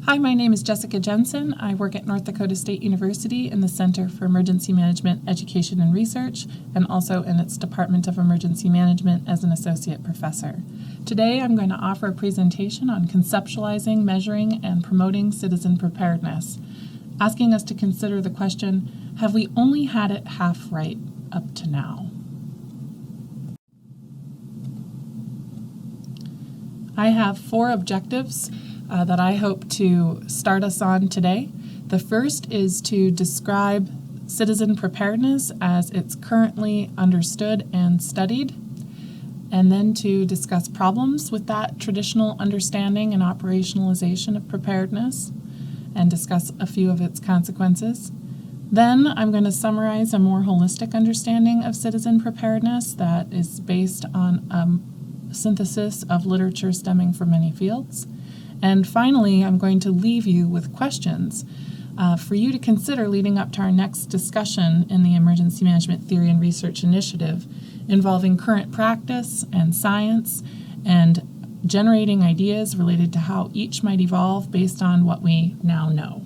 Hi, my name is Jessica Jensen. I work at North Dakota State University in the Center for Emergency Management, Education, and Research, and also in its Department of Emergency Management as an associate professor. Today, I'm going to offer a presentation on conceptualizing, measuring, and promoting citizen preparedness, asking us to consider the question, have we only had it half right up to now? I have 4 objectives that I hope to start us on today. The first is to describe citizen preparedness as it's currently understood and studied, and then to discuss problems with that traditional understanding and operationalization of preparedness, and discuss a few of its consequences. Then I'm going to summarize a more holistic understanding of citizen preparedness that is based on a synthesis of literature stemming from many fields. And finally, I'm going to leave you with questions for you to consider leading up to our next discussion in the Emergency Management Theory and Research Initiative involving current practice and science and generating ideas related to how each might evolve based on what we now know.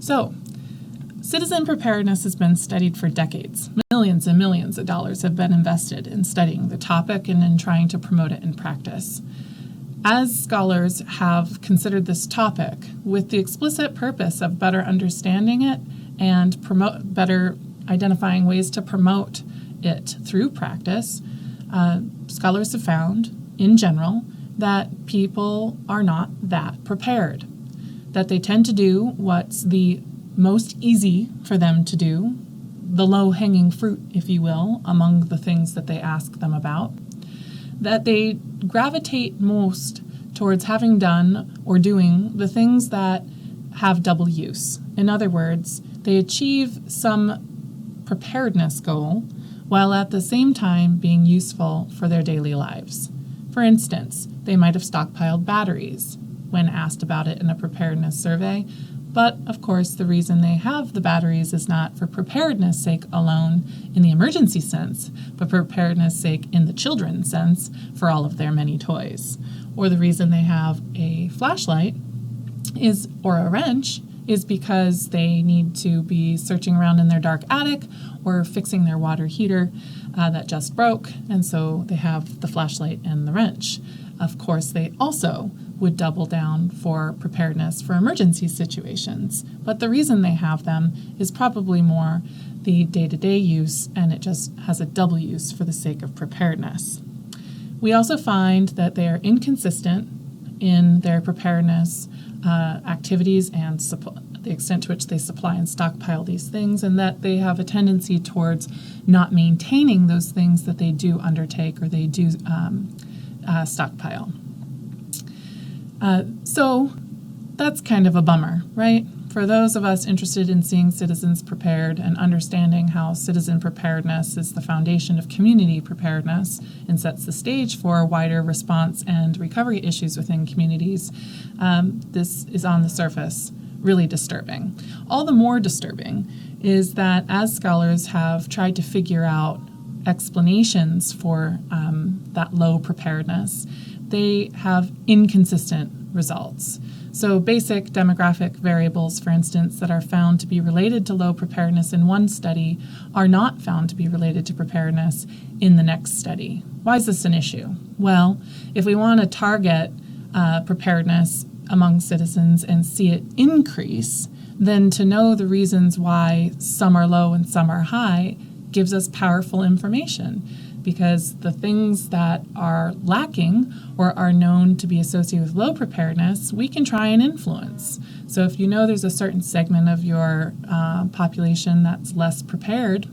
So, citizen preparedness has been studied for decades. Millions and millions of dollars have been invested in studying the topic and in trying to promote it in practice. As scholars have considered this topic with the explicit purpose of better understanding it and better identifying ways to promote it through practice, scholars have found, in general, that people are not that prepared, that they tend to do what's the most easy for them to do, the low-hanging fruit, if you will, among the things that they ask them about, that they gravitate most towards having done or doing the things that have double use. In other words, they achieve some preparedness goal while at the same time being useful for their daily lives. For instance, they might have stockpiled batteries when asked about it in a preparedness survey, but, of course, the reason they have the batteries is not for preparedness' sake alone in the emergency sense, but preparedness' sake in the children's sense for all of their many toys. Or the reason they have a flashlight or a wrench is because they need to be searching around in their dark attic or fixing their water heater that just broke, and so they have the flashlight and the wrench. Of course, they also would double down for preparedness for emergency situations. But the reason they have them is probably more the day-to-day use, and it just has a double use for the sake of preparedness. We also find that they are inconsistent in their preparedness activities and the extent to which they supply and stockpile these things, and that they have a tendency towards not maintaining those things that they do undertake or they do stockpile. So that's kind of a bummer, right? For those of us interested in seeing citizens prepared and understanding how citizen preparedness is the foundation of community preparedness and sets the stage for wider response and recovery issues within communities, this is on the surface really disturbing. All the more disturbing is that as scholars have tried to figure out explanations for that low preparedness, they have inconsistent results. So basic demographic variables, for instance, that are found to be related to low preparedness in one study are not found to be related to preparedness in the next study. Why is this an issue? Well, if we want to target preparedness among citizens and see it increase, then to know the reasons why some are low and some are high gives us powerful information, because the things that are lacking or are known to be associated with low preparedness, we can try and influence. So if you know there's a certain segment of your population that's less prepared,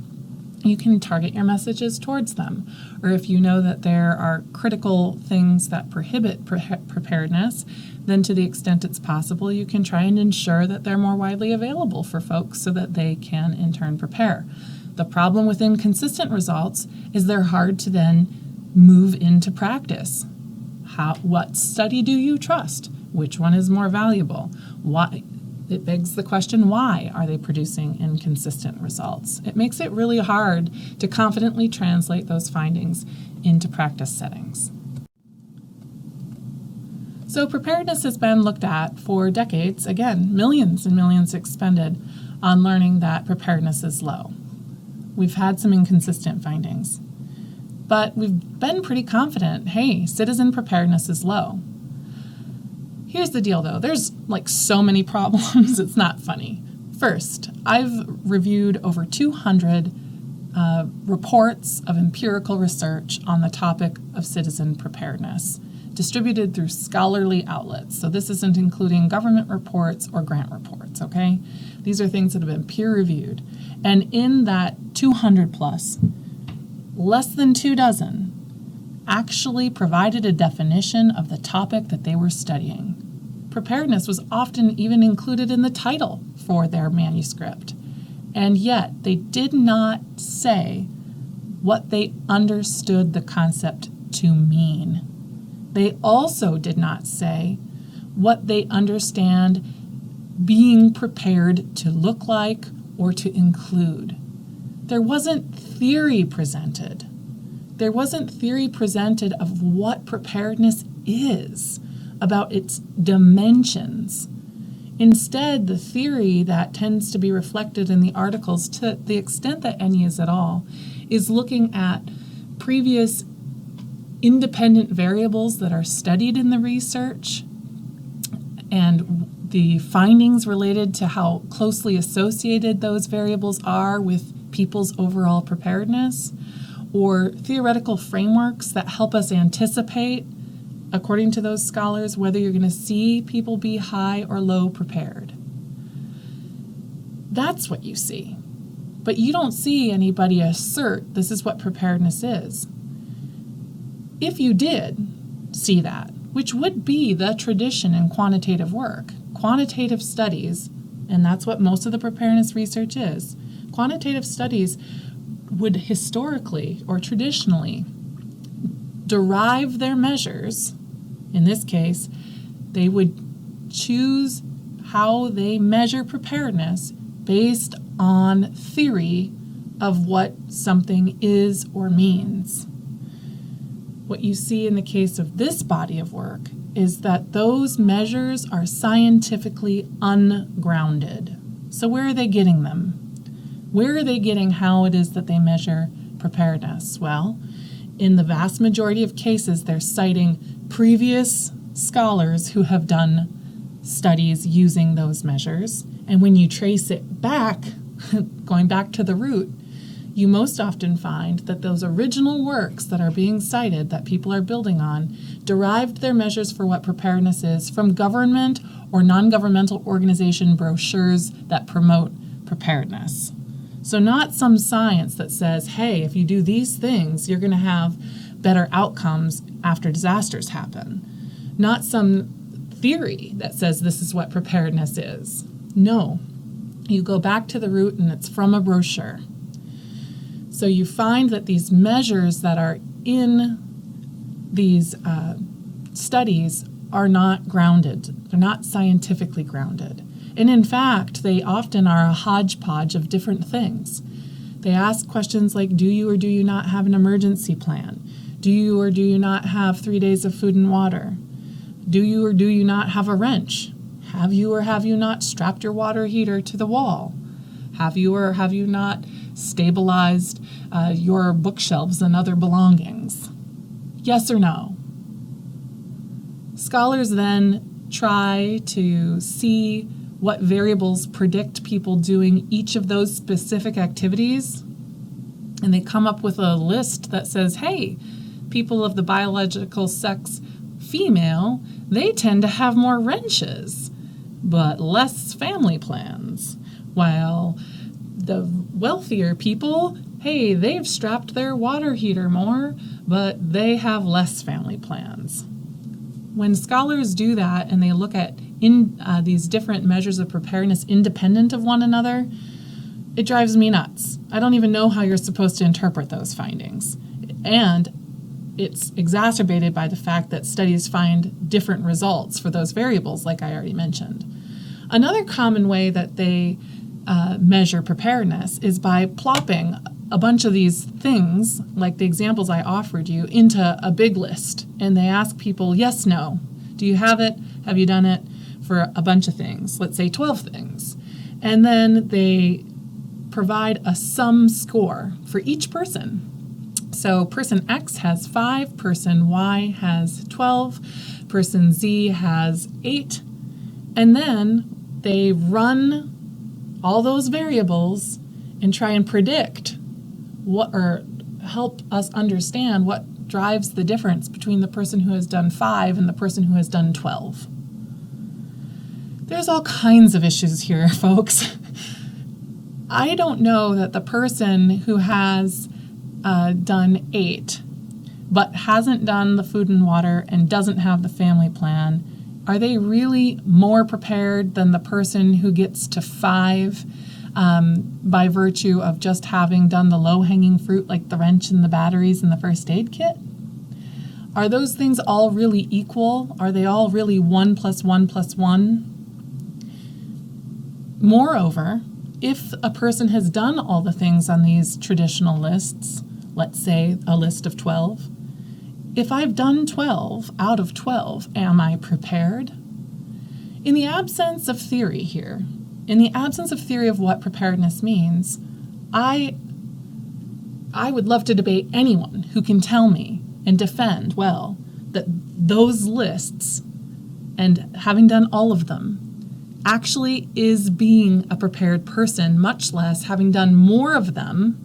you can target your messages towards them. Or if you know that there are critical things that prohibit preparedness, then to the extent it's possible, you can try and ensure that they're more widely available for folks so that they can in turn prepare. The problem with inconsistent results is they're hard to then move into practice. What study do you trust? Which one is more valuable? Why? It begs the question, why are they producing inconsistent results? It makes it really hard to confidently translate those findings into practice settings. So preparedness has been looked at for decades, again, millions and millions expended on learning that preparedness is low. We've had some inconsistent findings, but we've been pretty confident, hey, citizen preparedness is low. Here's the deal though, there's like so many problems, it's not funny. First, I've reviewed over 200 reports of empirical research on the topic of citizen preparedness, distributed through scholarly outlets. So this isn't including government reports or grant reports, okay? These are things that have been peer-reviewed. And in that 200 plus, less than 24 actually provided a definition of the topic that they were studying. Preparedness was often even included in the title for their manuscript. And yet, they did not say what they understood the concept to mean. They also did not say what they understand being prepared to look like or to include. There wasn't theory presented. There wasn't theory presented of what preparedness is, about its dimensions. Instead, the theory that tends to be reflected in the articles, to the extent that any is at all, is looking at previous independent variables that are studied in the research and the findings related to how closely associated those variables are with people's overall preparedness, or theoretical frameworks that help us anticipate, according to those scholars, whether you're going to see people be high or low prepared. That's what you see. But you don't see anybody assert this is what preparedness is. If you did see that, which would be the tradition in quantitative work, quantitative studies, and that's what most of the preparedness research is, quantitative studies would historically or traditionally derive their measures. In this case, they would choose how they measure preparedness based on theory of what something is or means. What you see in the case of this body of work is that those measures are scientifically ungrounded. So where are they getting them? Where are they getting how it is that they measure preparedness? Well, in the vast majority of cases, they're citing previous scholars who have done studies using those measures. And when you trace it back, going back to the root, you most often find that those original works that are being cited, that people are building on, derived their measures for what preparedness is from government or non-governmental organization brochures that promote preparedness. So not some science that says, hey, if you do these things, you're going to have better outcomes after disasters happen. Not some theory that says this is what preparedness is. No, you go back to the root and it's from a brochure. So you find that these measures that are in these studies are not grounded. They're not scientifically grounded. And in fact, they often are a hodgepodge of different things. They ask questions like, do you or do you not have an emergency plan? Do you or do you not have 3 days of food and water? Do you or do you not have a wrench? Have you or have you not strapped your water heater to the wall? Have you or have you not stabilized your bookshelves and other belongings? Yes or no? Scholars then try to see what variables predict people doing each of those specific activities, and they come up with a list that says, hey, people of the biological sex female, they tend to have more wrenches, but less family plans, while the wealthier people, hey, they've strapped their water heater more, but they have less family plans. When scholars do that and they look at these different measures of preparedness independent of one another, it drives me nuts. I don't even know how you're supposed to interpret those findings. And it's exacerbated by the fact that studies find different results for those variables, like I already mentioned. Another common way that they measure preparedness is by plopping a bunch of these things, like the examples I offered you, into a big list. And they ask people, yes, no. Do you have it? Have you done it for a bunch of things? Let's say 12 things. And then they provide a sum score for each person. So person X has 5, person Y has 12, person Z has 8, and then they run all those variables and try and predict what, or help us understand what drives the difference between the person who has done 5 and the person who has done 12. There's all kinds of issues here, folks. I don't know that the person who has done 8 but hasn't done the food and water and doesn't have the family plan, are they really more prepared than the person who gets to 5 by virtue of just having done the low-hanging fruit like the wrench and the batteries and the first aid kit? Are those things all really equal? Are they all really 1 + 1 + 1? Moreover, if a person has done all the things on these traditional lists, let's say a list of 12, if I've done 12 out of 12, am I prepared? In the absence of theory here, in the absence of theory of what preparedness means, I would love to debate anyone who can tell me and defend, well, that those lists, and having done all of them, actually is being a prepared person, much less having done more of them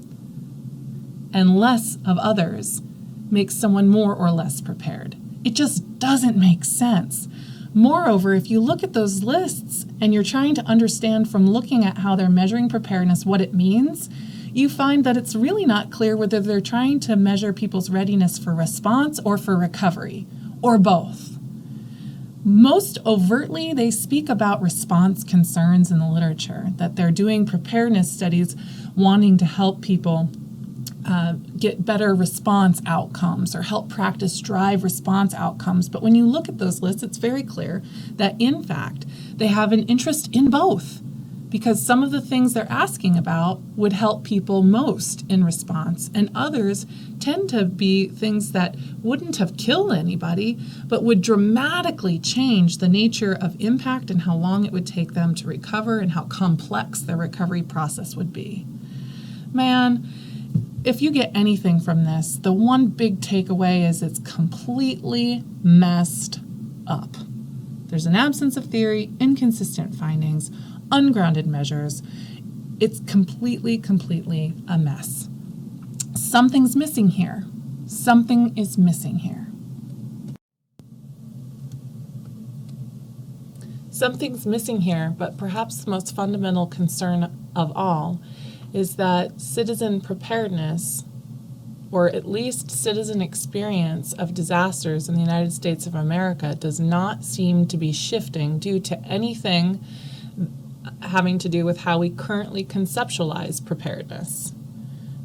and less of others makes someone more or less prepared. It just doesn't make sense. Moreover, if you look at those lists and you're trying to understand from looking at how they're measuring preparedness what it means, you find that it's really not clear whether they're trying to measure people's readiness for response or for recovery, or both. Most overtly, they speak about response concerns in the literature, that they're doing preparedness studies wanting to help people get better response outcomes or help practice drive response outcomes. But when you look at those lists, it's very clear that, in fact, they have an interest in both, because some of the things they're asking about would help people most in response, and others tend to be things that wouldn't have killed anybody, but would dramatically change the nature of impact and how long it would take them to recover and how complex their recovery process would be. Man, if you get anything from this, the one big takeaway is it's completely messed up. There's an absence of theory, inconsistent findings, ungrounded measures. It's completely a mess. Something's missing here. Something is missing here. Something's missing here, but perhaps the most fundamental concern of all is that citizen preparedness, or at least citizen experience of disasters in the United States of America, does not seem to be shifting due to anything having to do with how we currently conceptualize preparedness.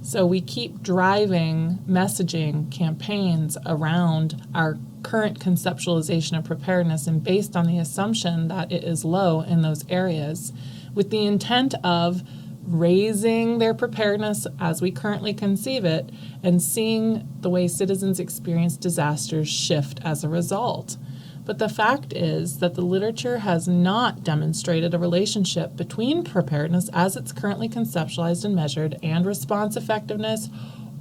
So we keep driving messaging campaigns around our current conceptualization of preparedness and based on the assumption that it is low in those areas, with the intent of raising their preparedness as we currently conceive it and seeing the way citizens experience disasters shift as a result. But the fact is that the literature has not demonstrated a relationship between preparedness as it's currently conceptualized and measured and response effectiveness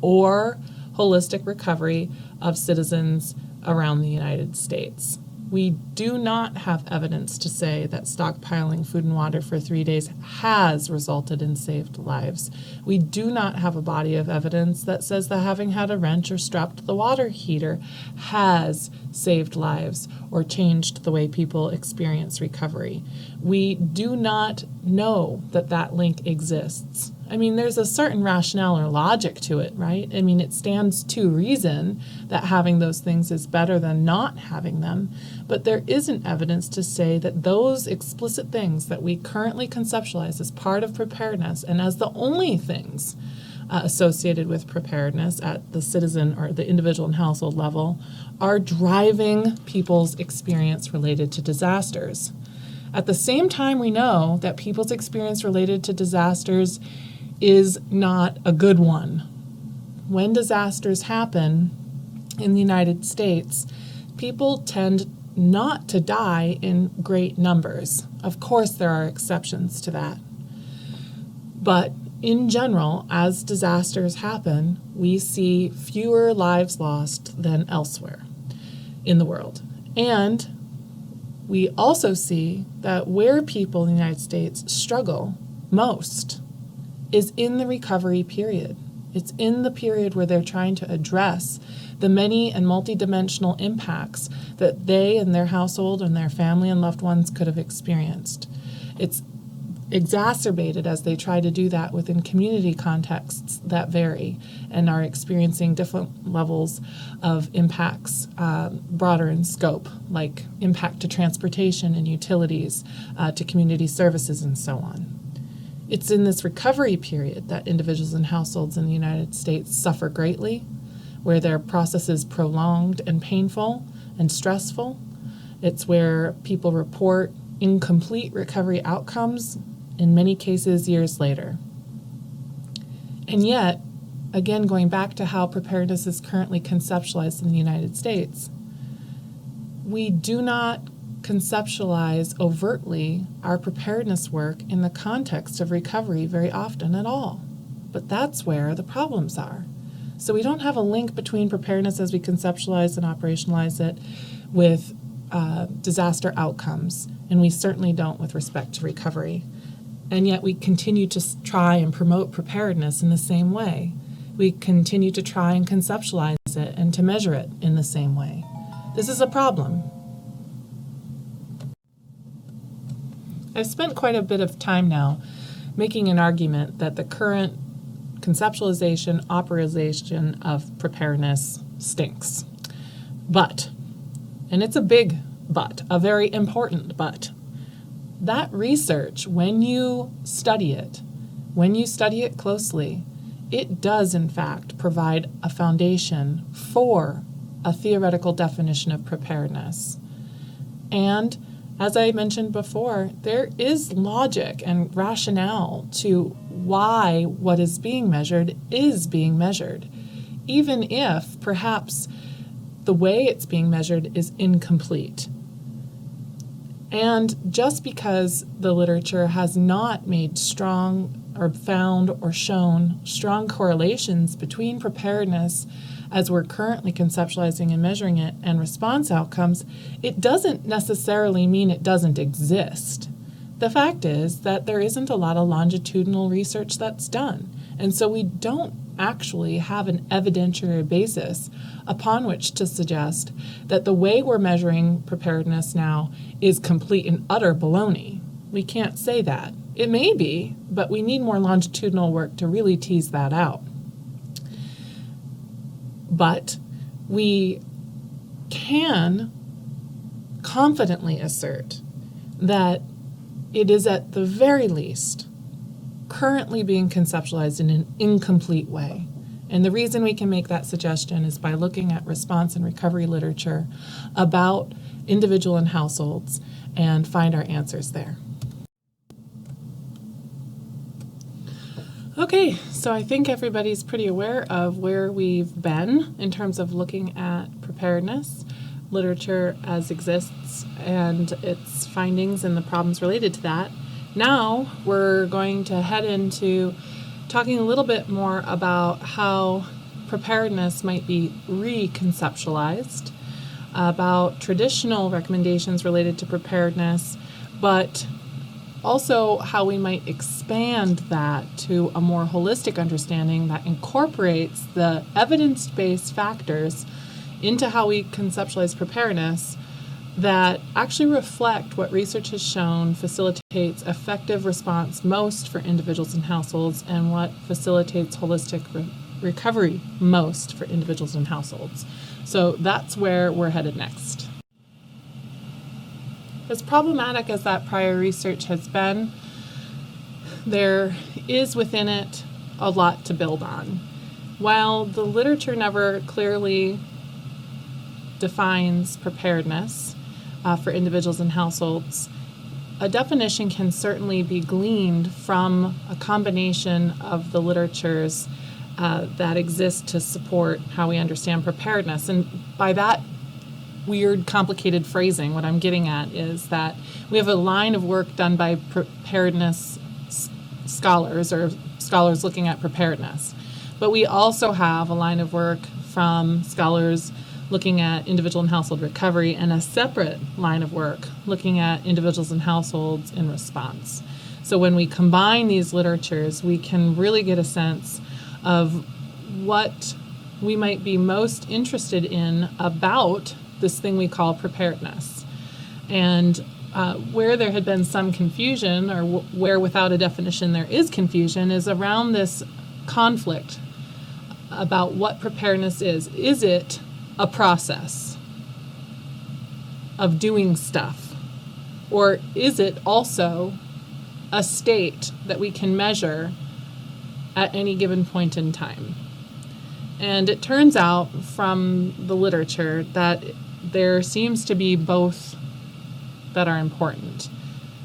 or holistic recovery of citizens around the United States. We do not have evidence to say that stockpiling food and water for 3 days has resulted in saved lives. We do not have a body of evidence that says that having had a wrench or strapped to the water heater has saved lives or changed the way people experience recovery. We do not know that that link exists. I mean, there's a certain rationale or logic to it, right? I mean, it stands to reason that having those things is better than not having them, but there isn't evidence to say that those explicit things that we currently conceptualize as part of preparedness and as the only things associated with preparedness at the citizen or the individual and household level are driving people's experience related to disasters. At the same time, we know that people's experience related to disasters is not a good one. When disasters happen in the United States, people tend not to die in great numbers. Of course, there are exceptions to that. But in general, as disasters happen, we see fewer lives lost than elsewhere in the world. And we also see that where people in the United States struggle most is in the recovery period. It's in the period where they're trying to address the many and multidimensional impacts that they and their household and their family and loved ones could have experienced. It's exacerbated as they try to do that within community contexts that vary and are experiencing different levels of impacts, broader in scope, like impact to transportation and utilities, to community services, and so on. It's in this recovery period that individuals and households in the United States suffer greatly, where their process is prolonged and painful and stressful. It's where people report incomplete recovery outcomes, in many cases years later. And yet, again, going back to how preparedness is currently conceptualized in the United States, we do not conceptualize overtly our preparedness work in the context of recovery very often at all. But that's where the problems are. So we don't have a link between preparedness as we conceptualize and operationalize it with disaster outcomes, and we certainly don't with respect to recovery. And yet we continue to try and promote preparedness in the same way. We continue to try and conceptualize it and to measure it in the same way. This is a problem. I've spent quite a bit of time now making an argument that the current conceptualization, operationalization of preparedness stinks. But, and it's a big but, a very important but, that research, when you study it closely, it does in fact provide a foundation for a theoretical definition of preparedness. And as I mentioned before, there is logic and rationale to why what is being measured, even if perhaps the way it's being measured is incomplete. And just because the literature has not made strong or found or shown strong correlations between preparedness as we're currently conceptualizing and measuring it and response outcomes, it doesn't necessarily mean it doesn't exist. The fact is that there isn't a lot of longitudinal research that's done. And so we don't actually have an evidentiary basis upon which to suggest that the way we're measuring preparedness now is complete and utter baloney. We can't say that. It may be, but we need more longitudinal work to really tease that out. But we can confidently assert that it is at the very least currently being conceptualized in an incomplete way. And the reason we can make that suggestion is by looking at response and recovery literature about individual and households and find our answers there. Okay, so I think everybody's pretty aware of where we've been in terms of looking at preparedness, literature as exists, and its findings and the problems related to that. Now we're going to head into talking a little bit more about how preparedness might be reconceptualized, about traditional recommendations related to preparedness, but also how we might expand that to a more holistic understanding that incorporates the evidence-based factors into how we conceptualize preparedness that actually reflect what research has shown facilitates effective response most for individuals and households and what facilitates holistic recovery most for individuals and households. So that's where we're headed next. As problematic as that prior research has been, there is within it a lot to build on. While the literature never clearly defines preparedness for individuals and households, a definition can certainly be gleaned from a combination of the literatures that exist to support how we understand preparedness. And by that, weird, complicated phrasing. What I'm getting at is that we have a line of work done by preparedness scholars or scholars looking at preparedness. But we also have a line of work from scholars looking at individual and household recovery and a separate line of work looking at individuals and households in response. So when we combine these literatures, we can really get a sense of what we might be most interested in about this thing we call preparedness. And where there had been some confusion, or where without a definition there is confusion, is around this conflict about what preparedness is. Is it a process of doing stuff? Or is it also a state that we can measure at any given point in time? And it turns out from the literature that there seems to be both that are important.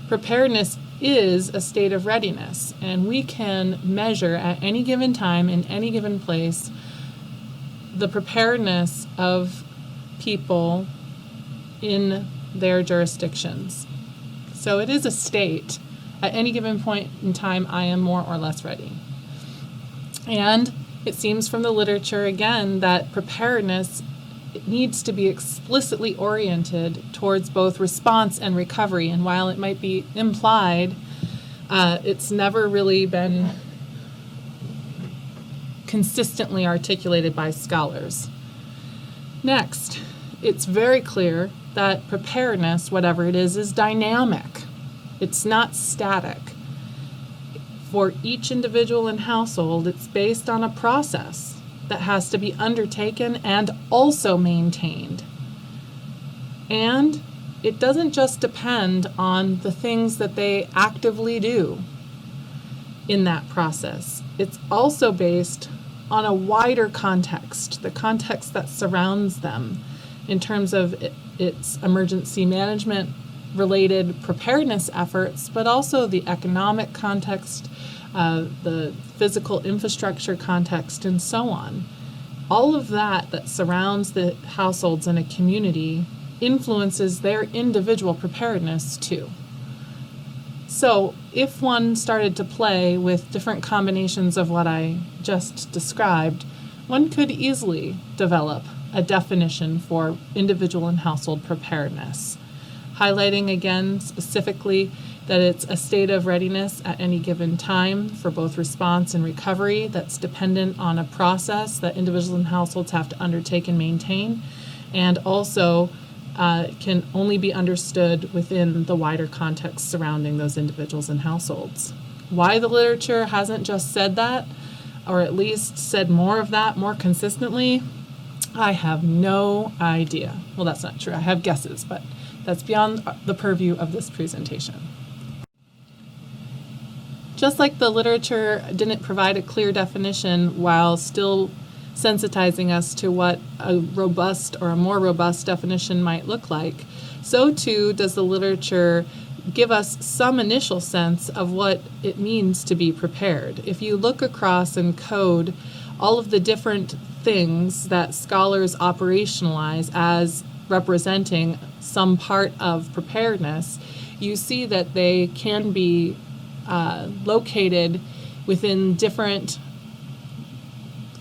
Preparedness is a state of readiness, and we can measure at any given time in any given place the preparedness of people in their jurisdictions. So it is a state. At any given point in time, I am more or less ready. And it seems from the literature, again, that preparedness needs to be explicitly oriented towards both response and recovery. And while it might be implied, it's never really been consistently articulated by scholars. Next, it's very clear that preparedness, whatever it is dynamic. It's not static. For each individual and household, it's based on a process that has to be undertaken and also maintained. And it doesn't just depend on the things that they actively do in that process. It's also based on a wider context, the context that surrounds them in terms of its emergency management related preparedness efforts, but also the economic context, the physical infrastructure context, and so on. All of that surrounds the households in a community influences their individual preparedness too. So if one started to play with different combinations of what I just described, one could easily develop a definition for individual and household preparedness, highlighting again specifically that it's a state of readiness at any given time for both response and recovery that's dependent on a process that individuals and households have to undertake and maintain, and also can only be understood within the wider context surrounding those individuals and households. Why the literature hasn't just said that, or at least said more of that more consistently, I have no idea. Well, that's not true. I have guesses, but that's beyond the purview of this presentation. Just like the literature didn't provide a clear definition while still sensitizing us to what a robust or a more robust definition might look like, so too does the literature give us some initial sense of what it means to be prepared. If you look across and code all of the different things that scholars operationalize as representing some part of preparedness, you see that they can be located within different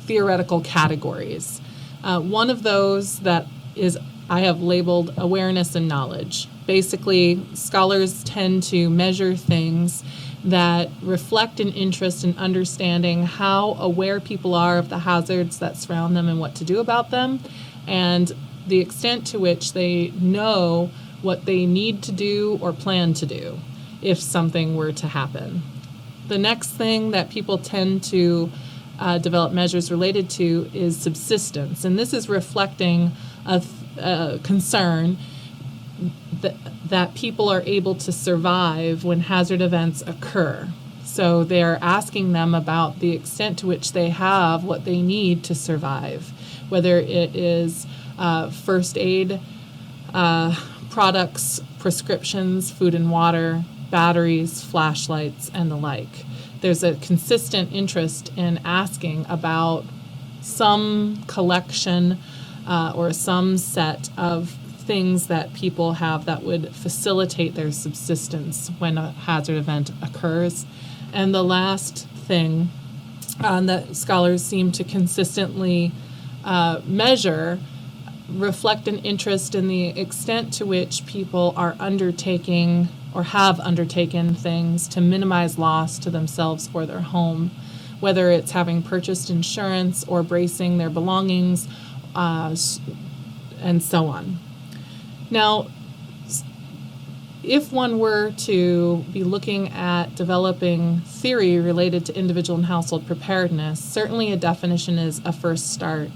theoretical categories. One of those that is I have labeled awareness and knowledge. Basically, scholars tend to measure things that reflect an interest in understanding how aware people are of the hazards that surround them and what to do about them, and the extent to which they know what they need to do or plan to do if something were to happen. The next thing that people tend to develop measures related to is subsistence, and this is reflecting a concern that people are able to survive when hazard events occur. So they are asking them about the extent to which they have what they need to survive, whether it is first aid products, prescriptions, food and water, batteries, flashlights, and the like. There's a consistent interest in asking about some collection or some set of things that people have that would facilitate their subsistence when a hazard event occurs. And the last thing that scholars seem to consistently measure reflect an interest in the extent to which people are undertaking or have undertaken things to minimize loss to themselves or their home, whether it's having purchased insurance or bracing their belongings, and so on. Now, if one were to be looking at developing theory related to individual and household preparedness, certainly a definition is a first start.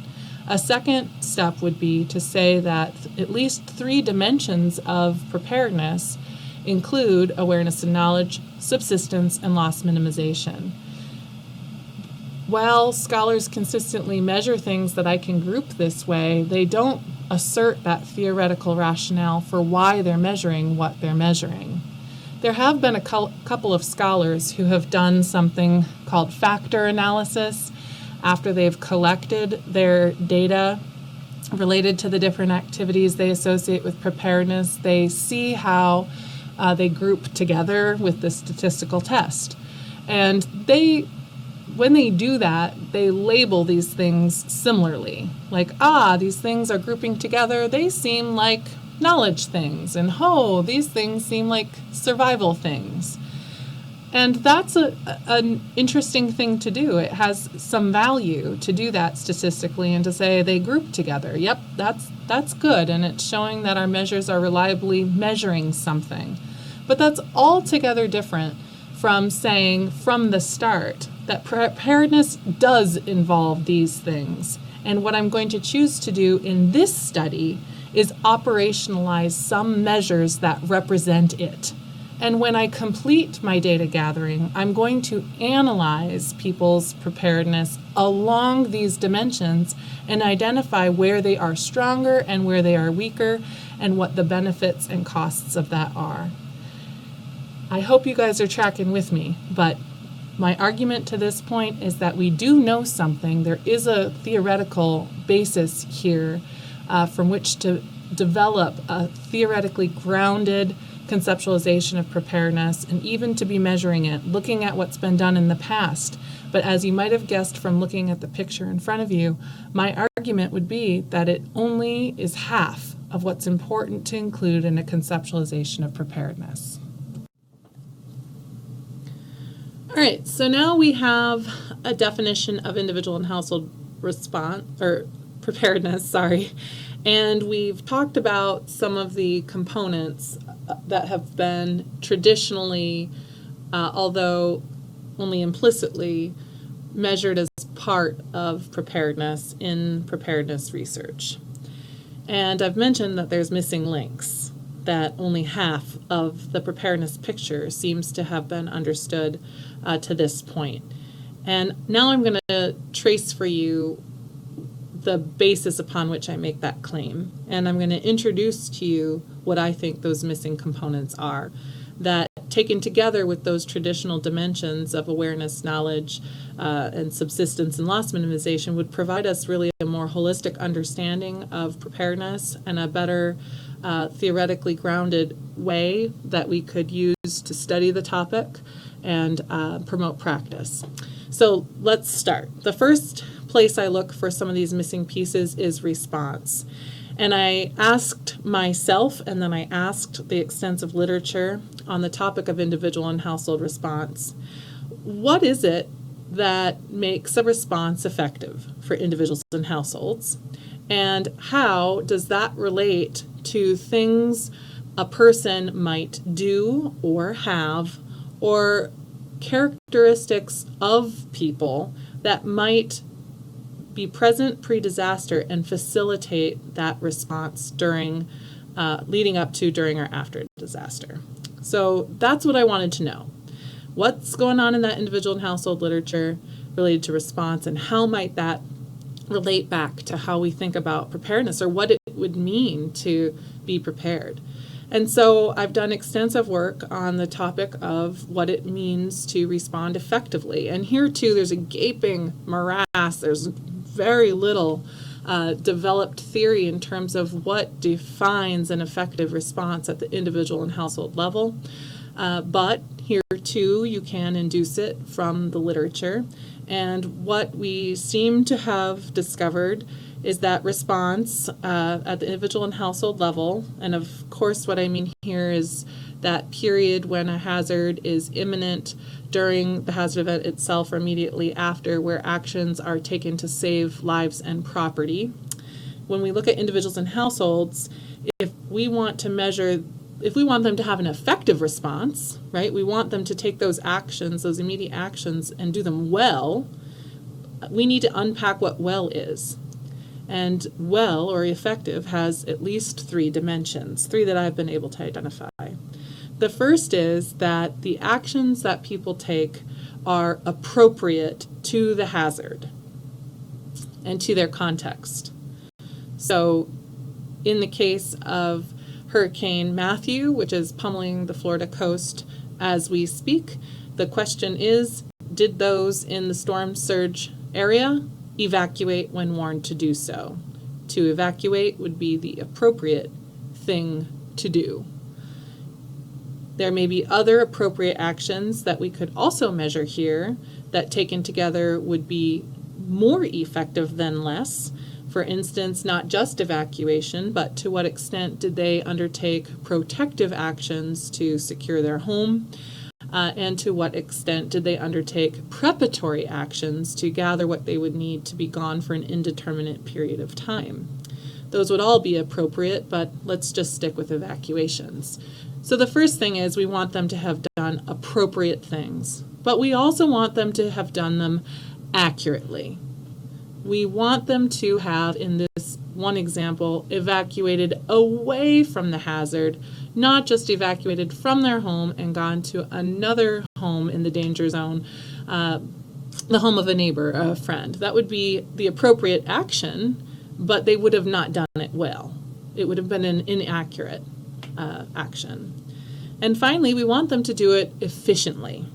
A second step would be to say that at least 3 dimensions of preparedness include awareness and knowledge, subsistence, and loss minimization. While scholars consistently measure things that I can group this way, they don't assert that theoretical rationale for why they're measuring what they're measuring. There have been a couple of scholars who have done something called factor analysis after they've collected their data related to the different activities they associate with preparedness. They see how they group together with the statistical test. And when they do that, they label these things similarly. Like, these things are grouping together. They seem like knowledge things. And, these things seem like survival things. And that's an interesting thing to do. It has some value to do that statistically and to say they group together. Yep, that's good. And it's showing that our measures are reliably measuring something. But that's altogether different from saying from the start that preparedness does involve these things. And what I'm going to choose to do in this study is operationalize some measures that represent it. And when I complete my data gathering, I'm going to analyze people's preparedness along these dimensions and identify where they are stronger and where they are weaker and what the benefits and costs of that are. I hope you guys are tracking with me, but my argument to this point is that we do know something. There is a theoretical basis here from which to develop a theoretically grounded conceptualization of preparedness and even to be measuring it, looking at what's been done in the past. But as you might have guessed from looking at the picture in front of you, my argument would be that it only is half of what's important to include in a conceptualization of preparedness. All right, so now we have a definition of individual and household preparedness, and we've talked about some of the components that have been traditionally, although only implicitly, measured as part of preparedness in preparedness research. And I've mentioned that there's missing links, that only half of the preparedness picture seems to have been understood to this point. And now I'm going to trace for you the basis upon which I make that claim. And I'm going to introduce to you what I think those missing components are, that taken together with those traditional dimensions of awareness, knowledge, and subsistence and loss minimization would provide us really a more holistic understanding of preparedness and a better theoretically grounded way that we could use to study the topic and promote practice. So let's start. The first place I look for some of these missing pieces is response. And I asked myself, and then I asked the extensive literature on the topic of individual and household response, what is it that makes a response effective for individuals and households? And how does that relate to things a person might do or have, or characteristics of people that might be present pre-disaster and facilitate that response during, leading up to, during, or after disaster? So that's what I wanted to know. What's going on in that individual and household literature related to response, and how might that relate back to how we think about preparedness, or what it would mean to be prepared? And so I've done extensive work on the topic of what it means to respond effectively. And here too, there's a gaping morass. There's very little developed theory in terms of what defines an effective response at the individual and household level. But here too, you can induce it from the literature. And what we seem to have discovered is that response at the individual and household level, and of course what I mean here is that period when a hazard is imminent during the hazard event itself or immediately after, where actions are taken to save lives and property. When we look at individuals and households, if we want to measure, if we want them to have an effective response, right, we want them to take those actions, those immediate actions, and do them well, we need to unpack what well is. And well, or effective, has at least 3 dimensions, 3 that I've been able to identify. The first is that the actions that people take are appropriate to the hazard and to their context. So in the case of Hurricane Matthew, which is pummeling the Florida coast as we speak, the question is, did those in the storm surge area evacuate when warned to do so? To evacuate would be the appropriate thing to do. There may be other appropriate actions that we could also measure here that taken together would be more effective than less. For instance, not just evacuation, but to what extent did they undertake protective actions to secure their home? And to what extent did they undertake preparatory actions to gather what they would need to be gone for an indeterminate period of time? Those would all be appropriate, but let's just stick with evacuations. So the first thing is we want them to have done appropriate things, but we also want them to have done them accurately. We want them to have, in this one example, evacuated away from the hazard, not just evacuated from their home and gone to another home in the danger zone, the home of a neighbor, a friend. That would be the appropriate action, but they would have not done it well. It would have been an inaccurate action. And finally, we want them to do it efficiently.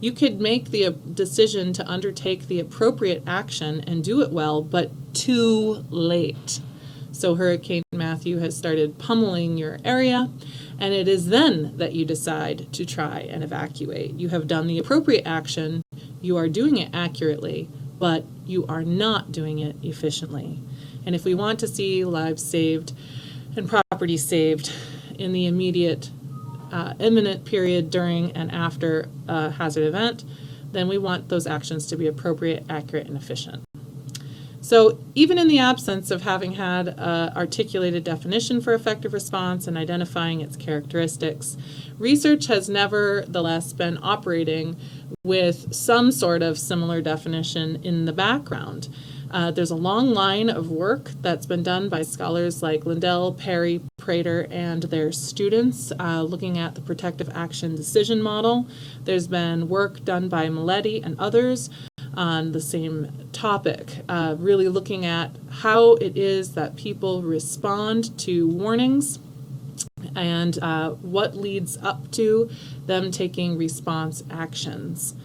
You could make the decision to undertake the appropriate action and do it well, but too late. So Hurricane Matthew has started pummeling your area, and it is then that you decide to try and evacuate. You have done the appropriate action, you are doing it accurately, but you are not doing it efficiently. And if we want to see lives saved and property saved in the immediate imminent period during and after a hazard event, then we want those actions to be appropriate, accurate, and efficient. So even in the absence of having had an articulated definition for effective response and identifying its characteristics, research has nevertheless been operating with some sort of similar definition in the background. There's a long line of work that's been done by scholars like Lindell, Perry, Prater, and their students looking at the protective action decision model. There's been work done by Maletti and others on the same topic, really looking at how it is that people respond to warnings and what leads up to them taking response actions.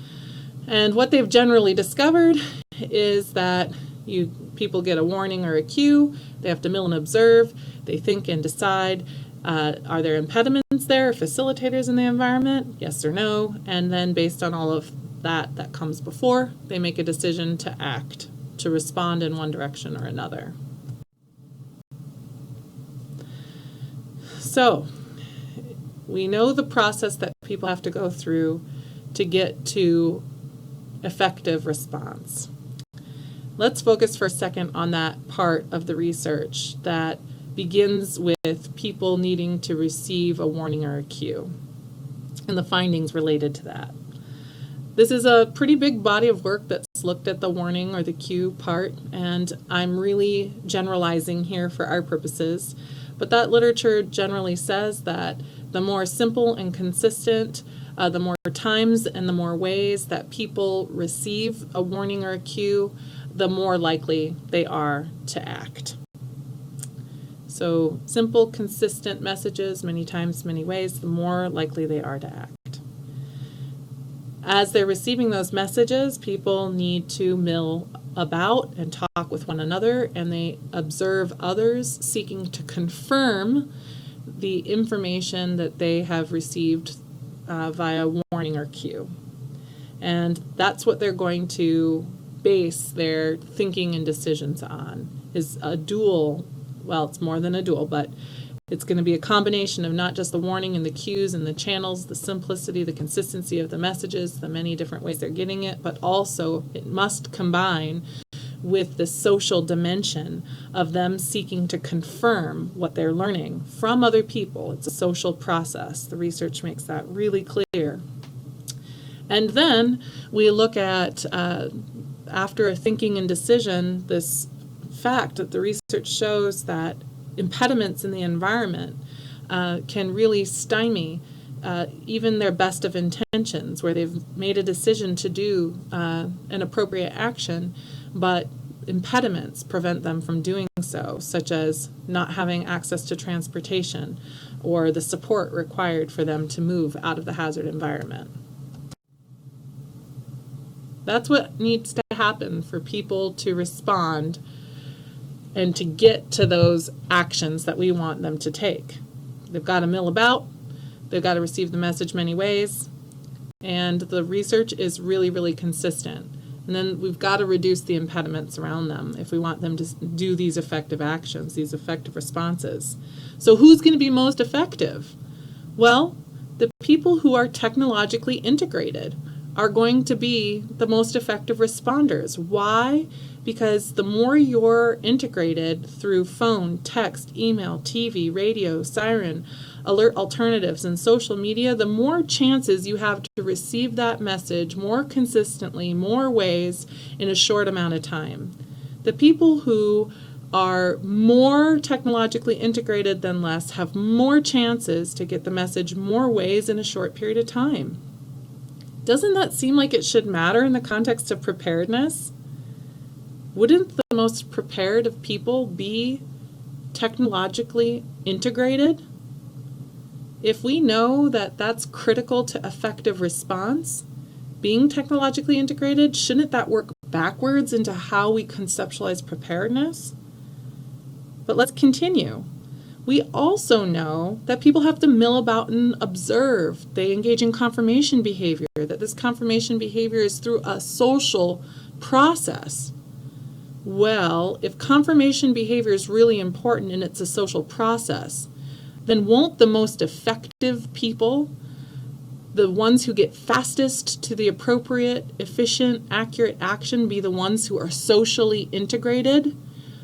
And what they've generally discovered is that people get a warning or a cue, they have to mill and observe, they think and decide, are there impediments there, facilitators in the environment, yes or no, and then based on all of that comes before, they make a decision to act, to respond in one direction or another. So, we know the process that people have to go through to get to effective response. Let's focus for a second on that part of the research that begins with people needing to receive a warning or a cue and the findings related to that. This is a pretty big body of work that's looked at the warning or the cue part, and I'm really generalizing here for our purposes, but that literature generally says that the more simple and consistent, the more times and the more ways that people receive a warning or a cue, the more likely they are to act. So simple, consistent messages, many times, many ways, the more likely they are to act. As they're receiving those messages, people need to mill about and talk with one another, and they observe others seeking to confirm the information that they have received via warning or cue. And that's what they're going to base their thinking and decisions on, is a dual, well, it's more than a dual, but it's going to be a combination of not just the warning and the cues and the channels, the simplicity, the consistency of the messages, the many different ways they're getting it, but also it must combine with the social dimension of them seeking to confirm what they're learning from other people. It's a social process. The research makes that really clear. And then we look at, after a thinking and decision, this fact that the research shows that impediments in the environment can really stymie even their best of intentions, where they've made a decision to do an appropriate action, but impediments prevent them from doing so, such as not having access to transportation or the support required for them to move out of the hazard environment. That's what needs to happen for people to respond and to get to those actions that we want them to take. They've got to mill about, they've got to receive the message many ways, and the research is really, really consistent. And then we've got to reduce the impediments around them if we want them to do these effective actions, these effective responses. So who's going to be most effective? Well, the people who are technologically integrated are going to be the most effective responders. Why? Because the more you're integrated through phone, text, email, TV, radio, siren, alert alternatives, and social media, the more chances you have to receive that message more consistently, more ways, in a short amount of time. The people who are more technologically integrated than less have more chances to get the message more ways in a short period of time. Doesn't that seem like it should matter in the context of preparedness? Wouldn't the most prepared of people be technologically integrated? If we know that that's critical to effective response, being technologically integrated, shouldn't that work backwards into how we conceptualize preparedness? But let's continue. We also know that people have to mill about and observe. They engage in confirmation behavior, that this confirmation behavior is through a social process. Well, if confirmation behavior is really important and it's a social process, then won't the most effective people, the ones who get fastest to the appropriate, efficient, accurate action, be the ones who are socially integrated?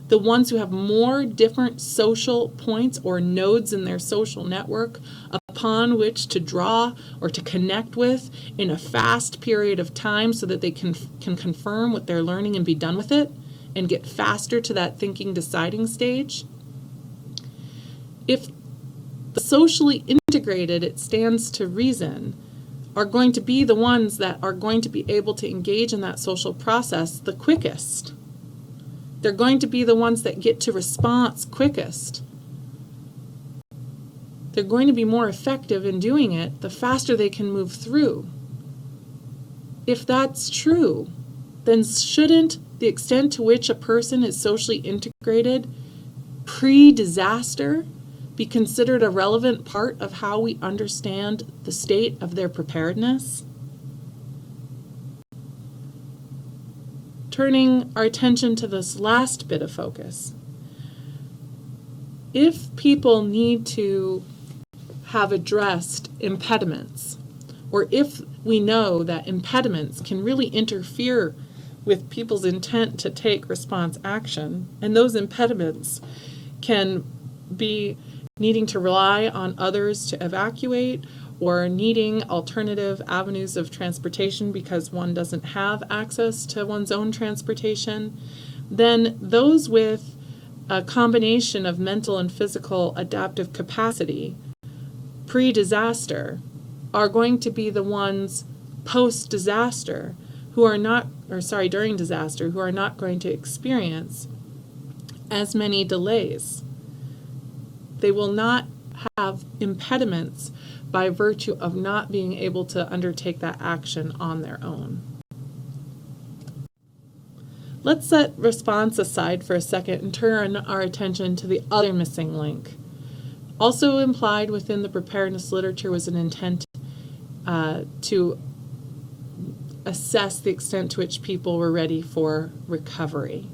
The ones who have more different social points or nodes in their social network upon which to draw or to connect with in a fast period of time so that they can confirm what they're learning and be done with it and get faster to that thinking, deciding stage. If the socially integrated, it stands to reason, are going to be the ones that are going to be able to engage in that social process the quickest. They're going to be the ones that get to response quickest. They're going to be more effective in doing it the faster they can move through. If that's true, then shouldn't the extent to which a person is socially integrated pre-disaster be considered a relevant part of how we understand the state of their preparedness? Turning our attention to this last bit of focus. If people need to have addressed impediments, or if we know that impediments can really interfere with people's intent to take response action, and those impediments can be needing to rely on others to evacuate, or needing alternative avenues of transportation because one doesn't have access to one's own transportation, then those with a combination of mental and physical adaptive capacity pre-disaster are going to be the ones post-disaster during disaster, who are not going to experience as many delays. They will not have impediments by virtue of not being able to undertake that action on their own. Let's set response aside for a second and turn our attention to the other missing link. Also implied within the preparedness literature was an intent to assess the extent to which people were ready for recovery.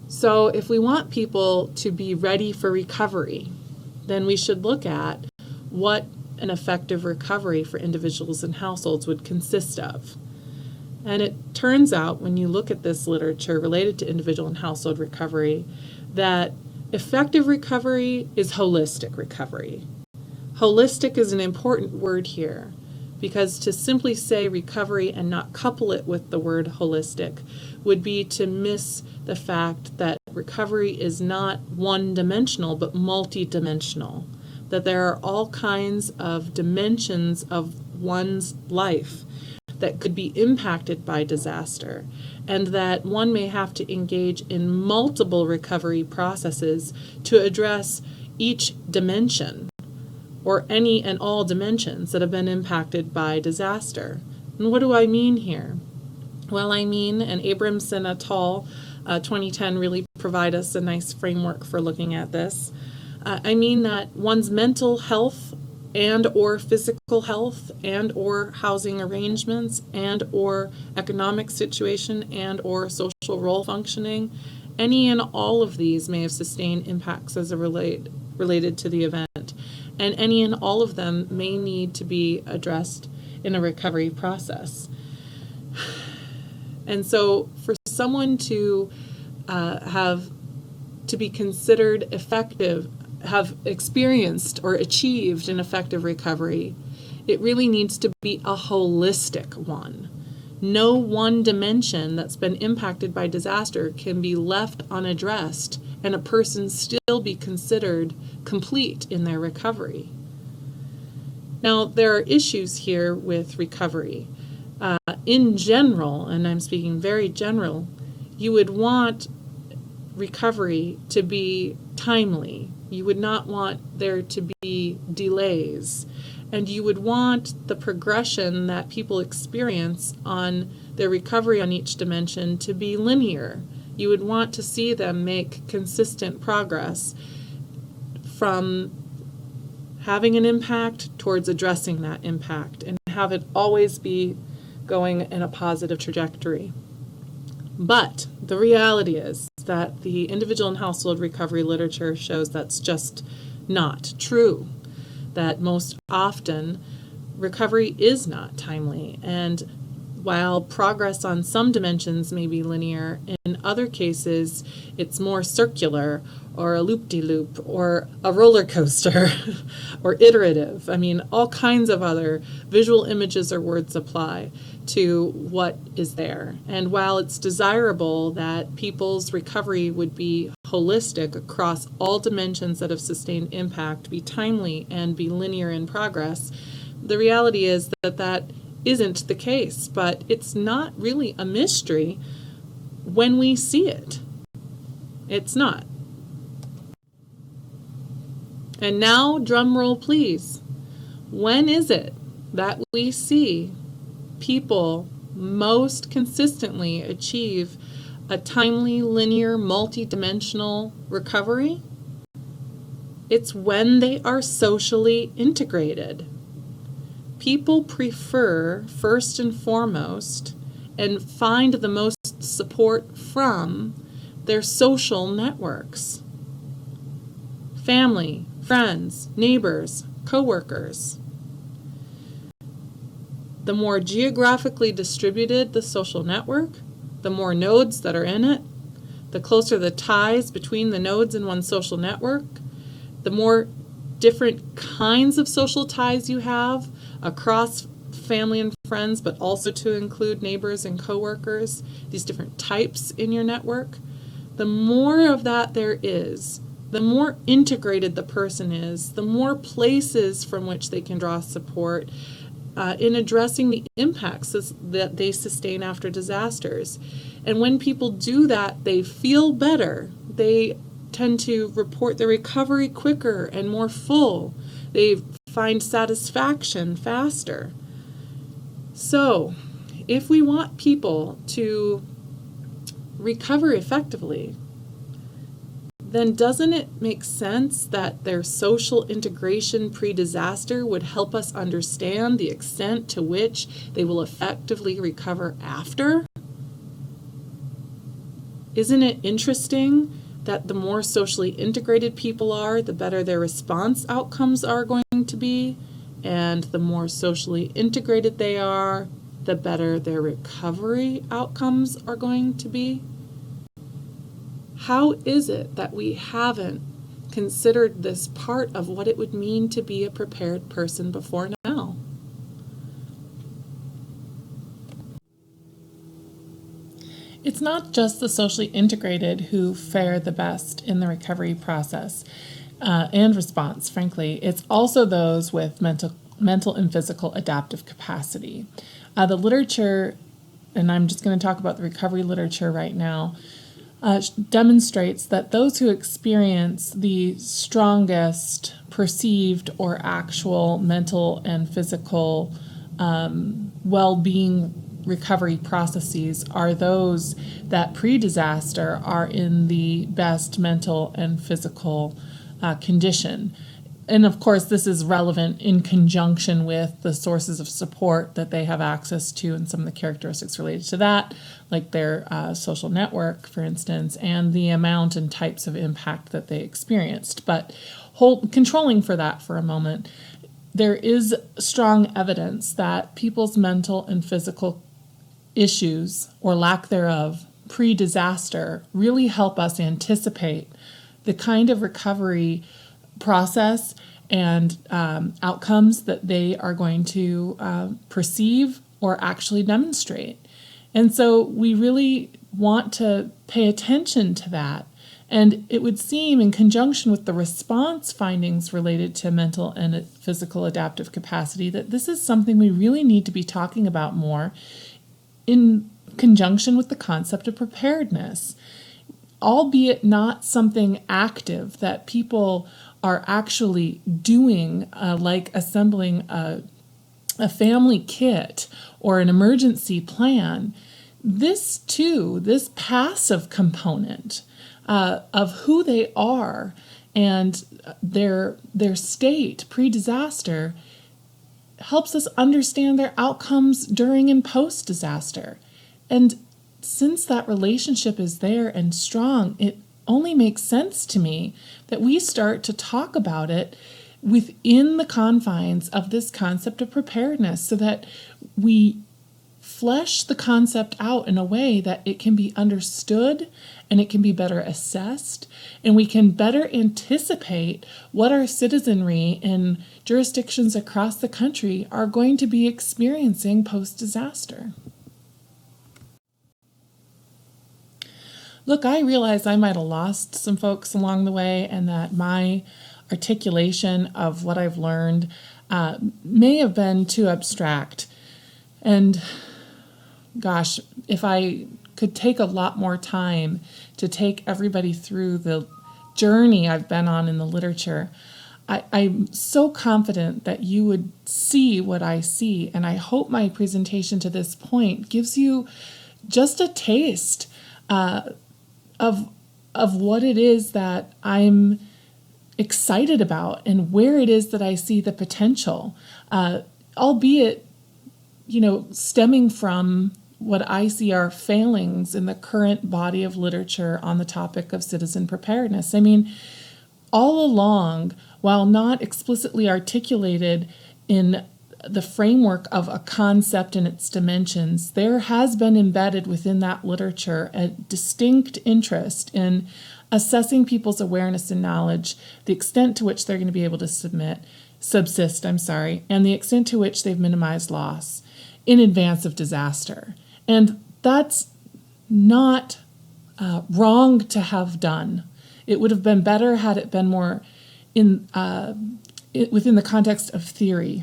So if we want people to be ready for recovery, then we should look at what an effective recovery for individuals and households would consist of. And it turns out, when you look at this literature related to individual and household recovery, that effective recovery is holistic recovery. Holistic is an important word here, because to simply say recovery and not couple it with the word holistic would be to miss the fact that recovery is not one-dimensional but multi-dimensional, that there are all kinds of dimensions of one's life that could be impacted by disaster, and that one may have to engage in multiple recovery processes to address each dimension, or any and all dimensions that have been impacted by disaster. And what do I mean here? Well, I mean, and Abramson et al. 2010 really provide us a nice framework for looking at this. I mean that one's mental health and or physical health and or housing arrangements and or economic situation and or social role functioning, any and all of these may have sustained impacts as related to the event, and any and all of them may need to be addressed in a recovery process. And so for someone to have to be considered effective, have experienced or achieved an effective recovery, it really needs to be a holistic one. No one dimension that's been impacted by disaster can be left unaddressed and a person still be considered complete in their recovery. Now, there are issues here with recovery. In general, and I'm speaking very general, you would want recovery to be timely. You would not want there to be delays. And you would want the progression that people experience on their recovery on each dimension to be linear. You would want to see them make consistent progress from having an impact towards addressing that impact, and have it always be going in a positive trajectory. But the reality is that the individual and household recovery literature shows that's just not true, that most often recovery is not timely, and while progress on some dimensions may be linear, in other cases it's more circular or a loop-de-loop or a roller coaster or iterative. I mean, all kinds of other visual images or words apply to what is there. And while it's desirable that people's recovery would be holistic across all dimensions that have sustained impact, be timely, and be linear in progress, the reality is that that isn't the case. But it's not really a mystery when we see it. It's not. And now, drum roll please. When is it that we see people most consistently achieve a timely, linear, multi-dimensional recovery? It's when they are socially integrated. People prefer, first and foremost, and find the most support from their social networks. Family, friends, neighbors, coworkers. The more geographically distributed the social network, the more nodes that are in it, the closer the ties between the nodes in one social network, the more different kinds of social ties you have across family and friends, but also to include neighbors and coworkers, these different types in your network, the more of that there is, the more integrated the person is, the more places from which they can draw support in addressing the impacts that they sustain after disasters. And when people do that, they feel better. They tend to report their recovery quicker and more full. They find satisfaction faster. So, if we want people to recover effectively, then doesn't it make sense that their social integration pre-disaster would help us understand the extent to which they will effectively recover after? Isn't it interesting that the more socially integrated people are, the better their response outcomes are going to be, and the more socially integrated they are, the better their recovery outcomes are going to be? How is it that we haven't considered this part of what it would mean to be a prepared person before now? It's not just the socially integrated who fare the best in the recovery process and response, frankly. It's also those with mental and physical adaptive capacity. The literature, and I'm just going to talk about the recovery literature right now, demonstrates that those who experience the strongest perceived or actual mental and physical well-being recovery processes are those that pre-disaster are in the best mental and physical condition. And of course, this is relevant in conjunction with the sources of support that they have access to and some of the characteristics related to that, like their social network, for instance, and the amount and types of impact that they experienced. But controlling for that for a moment, there is strong evidence that people's mental and physical issues, or lack thereof, pre-disaster really help us anticipate the kind of recovery process and outcomes that they are going to perceive or actually demonstrate. And so we really want to pay attention to that. And it would seem, in conjunction with the response findings related to mental and physical adaptive capacity, that this is something we really need to be talking about more in conjunction with the concept of preparedness, albeit not something active that people are actually doing, like assembling a family kit or an emergency plan. This too, this passive component of who they are and their state pre-disaster helps us understand their outcomes during and post-disaster. And since that relationship is there and strong, it only makes sense to me that we start to talk about it within the confines of this concept of preparedness, so that we flesh the concept out in a way that it can be understood and it can be better assessed, and we can better anticipate what our citizenry in jurisdictions across the country are going to be experiencing post-disaster. Look, I realize I might have lost some folks along the way, and that my articulation of what I've learned may have been too abstract. And gosh, if I could take a lot more time to take everybody through the journey I've been on in the literature, I'm so confident that you would see what I see. And I hope my presentation to this point gives you just a taste of what it is that I'm excited about and where it is that I see the potential, albeit, stemming from what I see are failings in the current body of literature on the topic of citizen preparedness. I mean, all along, while not explicitly articulated in the framework of a concept and its dimensions, there has been embedded within that literature a distinct interest in assessing people's awareness and knowledge, the extent to which they're going to be able to subsist, and the extent to which they've minimized loss in advance of disaster. And that's not wrong to have done. It would have been better had it been more within the context of theory.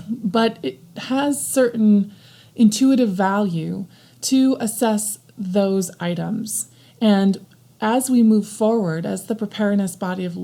But it has certain intuitive value to assess those items. And as we move forward, as the preparedness body of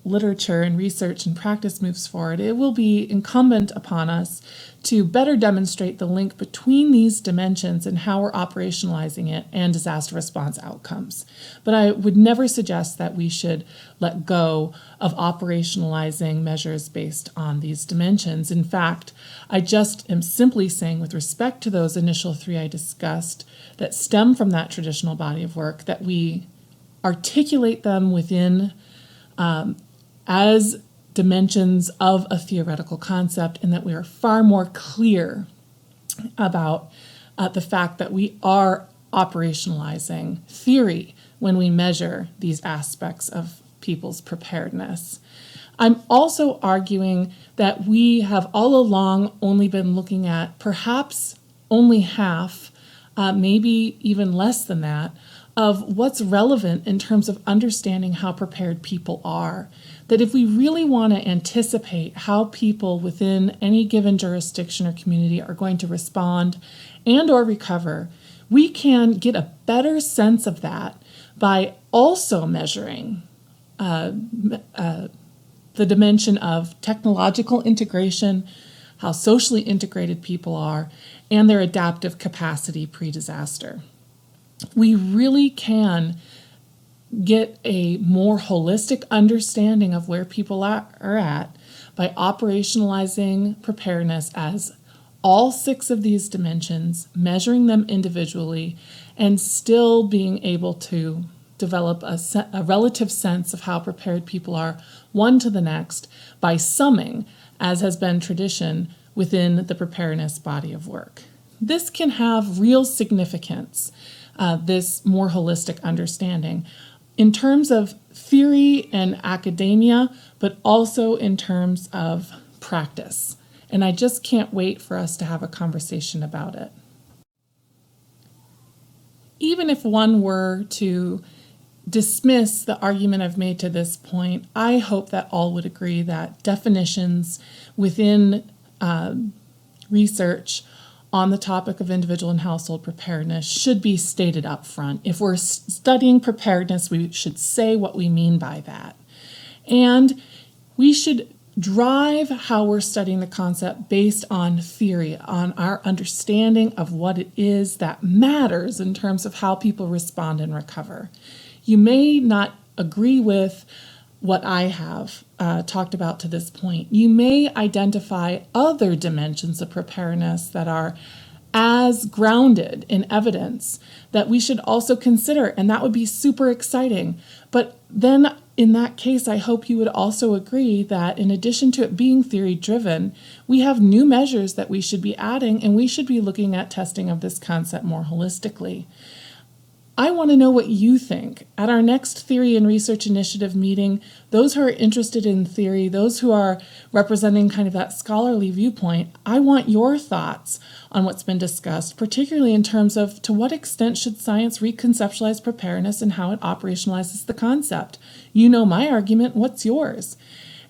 literature and research and practice moves forward, it will be incumbent upon us to better demonstrate the link between these dimensions and how we're operationalizing it and disaster response outcomes. But I would never suggest that we should let go of operationalizing measures based on these dimensions. In fact, I just am simply saying, with respect to those initial three I discussed that stem from that traditional body of work, that we articulate them within as dimensions of a theoretical concept, and that we are far more clear about the fact that we are operationalizing theory when we measure these aspects of people's preparedness. I'm also arguing that we have all along only been looking at perhaps only half, maybe even less than that, of what's relevant in terms of understanding how prepared people are. That if we really want to anticipate how people within any given jurisdiction or community are going to respond and or recover, we can get a better sense of that by also measuring the dimension of technological integration, how socially integrated people are, and their adaptive capacity pre-disaster. We really can get a more holistic understanding of where people are at by operationalizing preparedness as all 6 of these dimensions, measuring them individually, and still being able to develop a relative sense of how prepared people are one to the next by summing, as has been tradition within the preparedness body of work. This can have real significance, this more holistic understanding, in terms of theory and academia, but also in terms of practice. And I just can't wait for us to have a conversation about it. Even if one were to dismiss the argument I've made to this point, I hope that all would agree that definitions within research on the topic of individual and household preparedness should be stated up front. If we're studying preparedness, we should say what we mean by that. And we should drive how we're studying the concept based on theory, on our understanding of what it is that matters in terms of how people respond and recover. You may not agree with what I have talked about to this point. You may identify other dimensions of preparedness that are as grounded in evidence that we should also consider, and that would be super exciting. But then in that case, I hope you would also agree that in addition to it being theory-driven, we have new measures that we should be adding, and we should be looking at testing of this concept more holistically. I want to know what you think. At our next Theory and Research Initiative meeting, those who are interested in theory, those who are representing kind of that scholarly viewpoint, I want your thoughts on what's been discussed, particularly in terms of to what extent should science reconceptualize preparedness and how it operationalizes the concept. You know my argument, what's yours?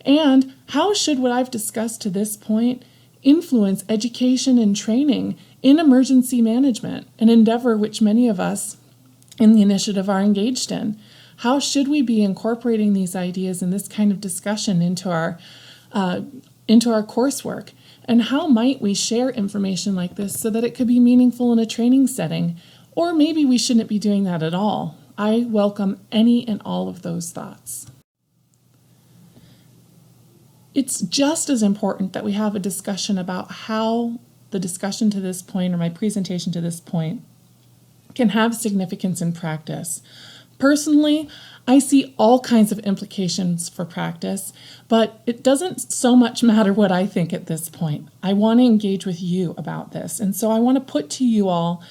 And how should what I've discussed to this point influence education and training in emergency management, an endeavor which many of us in the initiative are engaged in? How should we be incorporating these ideas and this kind of discussion into our coursework? And how might we share information like this so that it could be meaningful in a training setting? Or maybe we shouldn't be doing that at all. I welcome any and all of those thoughts. It's just as important that we have a discussion about how the discussion to this point, or my presentation to this point, can have significance in practice. Personally, I see all kinds of implications for practice, but it doesn't so much matter what I think at this point. I want to engage with you about this. And so I want to put to you all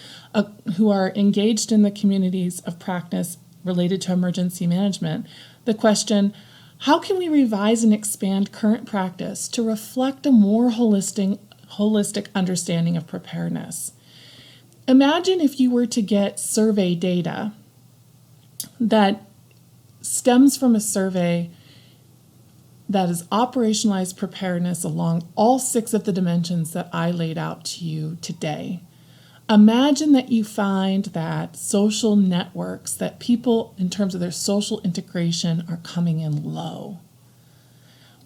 who are engaged in the communities of practice related to emergency management the question, how can we revise and expand current practice to reflect a more holistic understanding of preparedness? Imagine if you were to get survey data that stems from a survey that has operationalized preparedness along all 6 of the dimensions that I laid out to you today. Imagine that you find that social networks, that people in terms of their social integration are coming in low.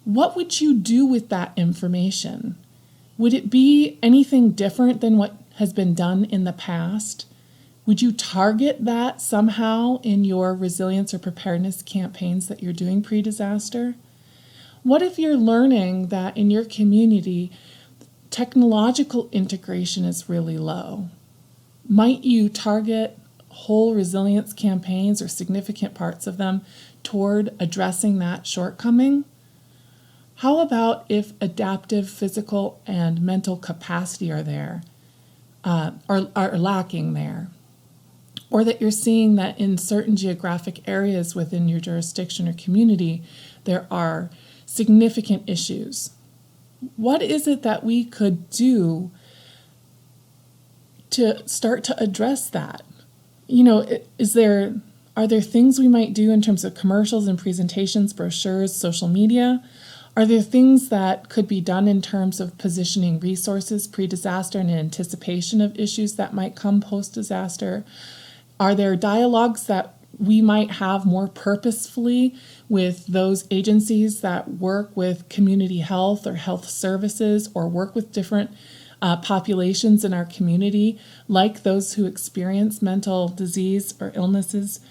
What would you do with that information? Would it be anything different than what has been done in the past? Would you target that somehow in your resilience or preparedness campaigns that you're doing pre-disaster? What if you're learning that in your community, technological integration is really low? Might you target whole resilience campaigns or significant parts of them toward addressing that shortcoming? How about if adaptive physical and mental capacity are there, are lacking there? Or that you're seeing that in certain geographic areas within your jurisdiction or community, there are significant issues. What is it that we could do to start to address that? Are there things we might do in terms of commercials and presentations, brochures, social media? Are there things that could be done in terms of positioning resources pre-disaster and in anticipation of issues that might come post-disaster? Are there dialogues that we might have more purposefully with those agencies that work with community health or health services or work with different populations in our community, like those who experience mental disease or illnesses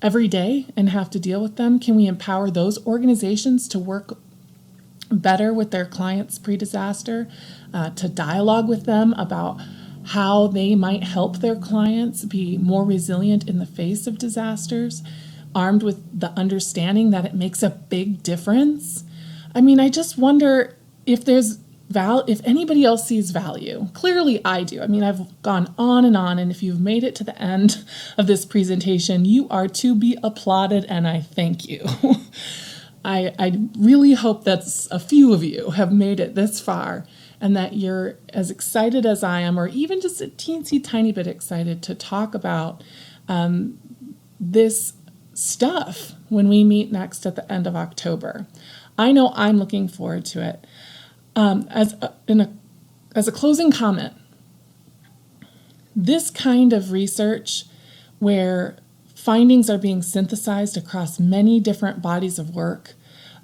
every day and have to deal with them? Can we empower those organizations to work better with their clients pre-disaster, to dialogue with them about how they might help their clients be more resilient in the face of disasters, armed with the understanding that it makes a big difference? I just wonder if if anybody else sees value. Clearly I do. I've gone on, and if you've made it to the end of this presentation, you are to be applauded, and I thank you. I really hope that a few of you have made it this far, and that you're as excited as I am, or even just a teensy tiny bit excited to talk about this stuff when we meet next at the end of October. I know I'm looking forward to it. As a closing comment, this kind of research where findings are being synthesized across many different bodies of work,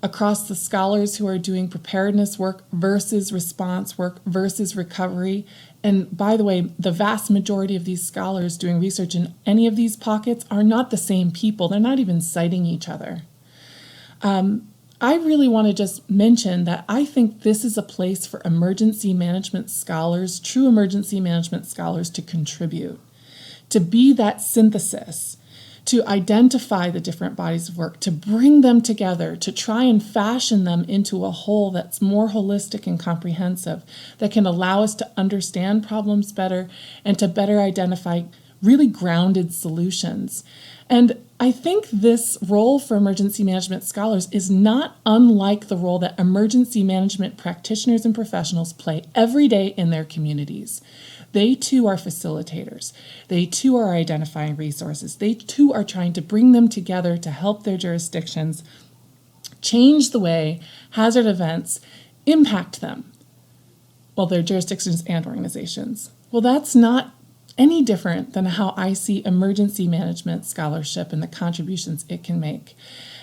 across the scholars who are doing preparedness work versus response work versus recovery. And by the way, the vast majority of these scholars doing research in any of these pockets are not the same people. They're not even citing each other. I really want to just mention that I think this is a place for emergency management scholars, true emergency management scholars, to contribute, to be that synthesis, to identify the different bodies of work, to bring them together, to try and fashion them into a whole that's more holistic and comprehensive, that can allow us to understand problems better and to better identify really grounded solutions. And I think this role for emergency management scholars is not unlike the role that emergency management practitioners and professionals play every day in their communities. They too are facilitators. They too are identifying resources. They too are trying to bring them together to help their jurisdictions change the way hazard events impact them, their jurisdictions and organizations. Well, that's not any different than how I see emergency management scholarship and the contributions it can make.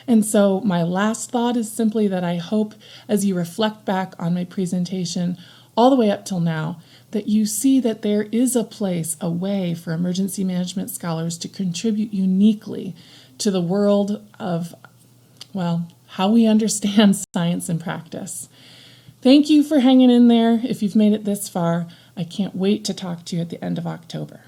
And so my last thought is simply that I hope, as you reflect back on my presentation all the way up till now, that you see that there is a place, a way for emergency management scholars to contribute uniquely to the world of, how we understand science and practice. Thank you for hanging in there. If you've made it this far, I can't wait to talk to you at the end of October.